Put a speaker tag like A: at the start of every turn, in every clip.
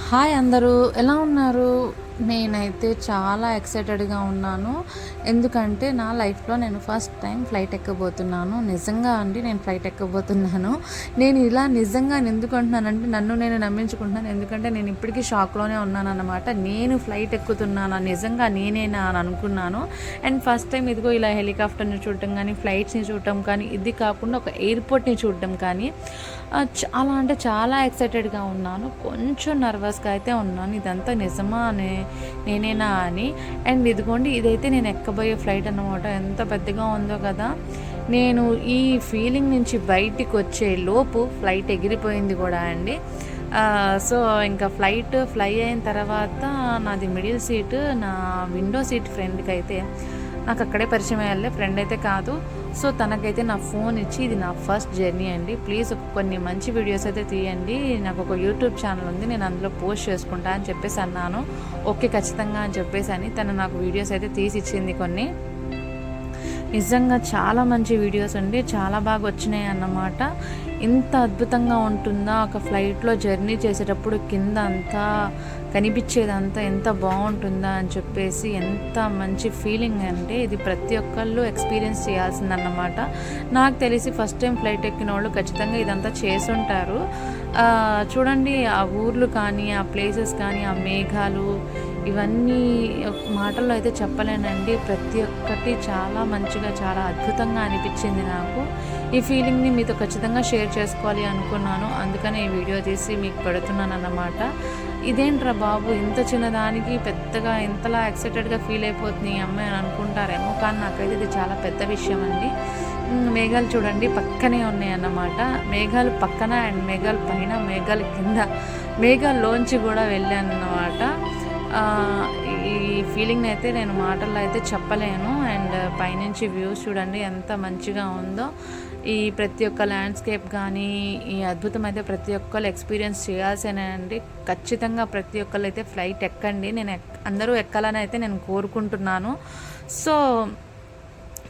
A: Hi అందరూ ఎలా ఉన్నారు? నేనైతే చాలా ఎక్సైటెడ్‌గా ఉన్నాను. ఎందుకంటే నా లైఫ్‌లో నేను ఫస్ట్ టైం ఫ్లైట్ ఎక్కబోతున్నాను. నిజంగా అండి నేను ఫ్లైట్ ఎక్కబోతున్నాను. నేను ఇలా నిజంగా ఎందుకు అంటున్నానంటే నన్ను నేను నమ్మించుకుంటున్నాను. ఎందుకంటే నేను ఇప్పటికీ షాక్‌లోనే ఉన్నానన్నమాట. నేను ఫ్లైట్ ఎక్కుతున్నానా? నిజంగా నేనేనా అని అనుకున్నాను. అండ్ ఫస్ట్ టైం ఇదిగో ఇలా హెలికాప్టర్‌ని చూడటం కానీ, ఫ్లైట్స్‌ని చూడటం కానీ, ఇది కాకుండా ఒక ఎయిర్‌పోర్ట్‌ని చూడటం కానీ చాలా అంటే చాలా ఎక్సైటెడ్‌గా ఉన్నాను. కొంచెం నర్వస్‌గా అయితే ఉన్నాను. ఇదంతా నిజమా నేనేనా అని. అండ్ ఇదిగోండి ఇదైతే నేను ఎక్కబోయే ఫ్లైట్ అన్నమాట. ఎంత పెద్దగా ఉందో కదా! నేను ఈ ఫీలింగ్ నుంచి బయటికి వచ్చే లోపు ఫ్లైట్ ఎగిరిపోయింది కూడా అండి. సో, ఇంకా ఫ్లై అయిన తర్వాత నాది మిడిల్ సీట్. నా విండో సీట్ ఫ్రెండ్‌కైతే నాకు అక్కడే పరిచయం అయ్యారులే, ఫ్రెండ్ అయితే కాదు. సో తనకైతే నా ఫోన్ ఇచ్చి ఇది నా ఫస్ట్ జర్నీ అండి, ప్లీజ్ కొన్ని మంచి వీడియోస్ అయితే తీయండి, నాకు ఒక యూట్యూబ్ ఛానల్ ఉంది, నేను అందులో పోస్ట్ చేసుకుంటా అని చెప్పేసి అన్నాను. ఓకే ఖచ్చితంగా అని చెప్పేసి అని తను నాకు వీడియోస్ అయితే తీసి ఇచ్చింది కొన్ని. నిజంగా చాలా మంచి వీడియోస్ అండి, చాలా బాగా వచ్చినాయి అన్నమాట. ఇంత అద్భుతంగా ఉంటుందా ఒక ఫ్లైట్లో జర్నీ చేసేటప్పుడు, కింద అంతా కనిపించేదంతా ఎంత బాగుంటుందా అని చెప్పేసి, ఎంత మంచి ఫీలింగ్ అంటే ఇది ప్రతి ఒక్కళ్ళు ఎక్స్పీరియన్స్ చేయాల్సిందన్నమాట. నాకు తెలిసి ఫస్ట్ టైం ఫ్లైట్ ఎక్కిన వాళ్ళు ఖచ్చితంగా ఇదంతా చేసుంటారు. చూడండి ఆ ఊర్లు కానీ, ఆ ప్లేసెస్ కానీ, ఆ మేఘాలు ఇవన్నీ మాటల్లో అయితే చెప్పలేనండి. ప్రతి ఒక్కటి చాలా మంచిగా, చాలా అద్భుతంగా అనిపించింది నాకు. ఈ ఫీలింగ్ని మీతో ఖచ్చితంగా షేర్ చేసుకోవాలి అనుకున్నాను, అందుకనే ఈ వీడియో తీసి మీకు పెడుతున్నాను అన్నమాట. ఇదేంట్రా బాబు ఇంత చిన్నదానికి పెద్దగా ఇంతలా ఎక్సైటెడ్గా ఫీల్ అయిపోతుంది ఈ అమ్మాయి అని అనుకుంటారేమో, కానీ నాకైతే ఇది చాలా పెద్ద విషయం అండి. మేఘాలు చూడండి పక్కనే ఉన్నాయి అన్నమాట. మేఘాలు పక్కన అండ్ మేఘాలు పైన, మేఘాల కింద, మేఘాల్లోంచి కూడా వెళ్ళాను అన్నమాట. ఈ ఫీలింగ్ని అయితే నేను మాటల్లో అయితే చెప్పలేను. అండ్ పైనుంచి వ్యూస్ చూడండి ఎంత మంచిగా ఉందో. ఈ ప్రతి ఒక్క ల్యాండ్స్కేప్ కానీ, ఈ అద్భుతం అయితే ప్రతి ఒక్కళ్ళు ఎక్స్పీరియన్స్ చేయాల్సినండి. ఖచ్చితంగా ప్రతి ఒక్కళ్ళు అయితే ఫ్లైట్ ఎక్కండి, అందరూ ఎక్కాలని అయితే నేను కోరుకుంటున్నాను. సో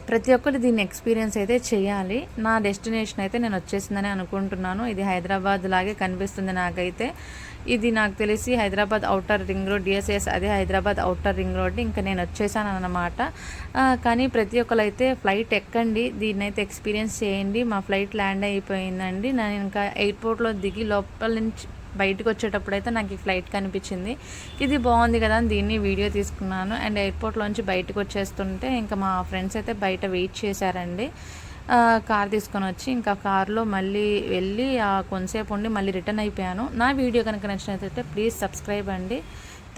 A: ప్రతి ఒక్కరు దీన్ని ఎక్స్పీరియన్స్ అయితే చేయాలి. నా డెస్టినేషన్ అయితే నేను వచ్చేసిందని అనుకుంటున్నాను. ఇది హైదరాబాద్ లాగే కనిపిస్తుంది నాకైతే. ఇది నాకు తెలిసి Hyderabad outer ring road, DSS అదే హైదరాబాద్ ఔటర్ రింగ్ రోడ్. ఇంకా నేను వచ్చేసాను అన్నమాట. కానీ ప్రతి ఒక్కరు అయితే ఫ్లైట్ ఎక్కండి, దీన్ని అయితే ఎక్స్పీరియన్స్ చేయండి. మా ఫ్లైట్ ల్యాండ్ అయిపోయిందండి. నేను ఇంకా ఎయిర్పోర్ట్లో దిగి లోపల నుంచి బయటకు వచ్చేటప్పుడు అయితే నాకు ఈ ఫ్లైట్ కనిపించింది. ఇది బాగుంది కదా అని దీన్ని వీడియో తీసుకున్నాను. అండ్ ఎయిర్పోర్ట్లోంచి బయటకు వచ్చేస్తుంటే ఇంకా మా ఫ్రెండ్స్ అయితే బయట వెయిట్ చేశారండి. కార్ తీసుకొని వచ్చి ఇంకా కార్లో మళ్ళీ వెళ్ళి కొంతసేపు ఉండి మళ్ళీ రిటర్న్ అయిపోయాను. నా వీడియో కనుక నచ్చినట్లయితే ప్లీజ్ సబ్స్క్రైబ్ అండి.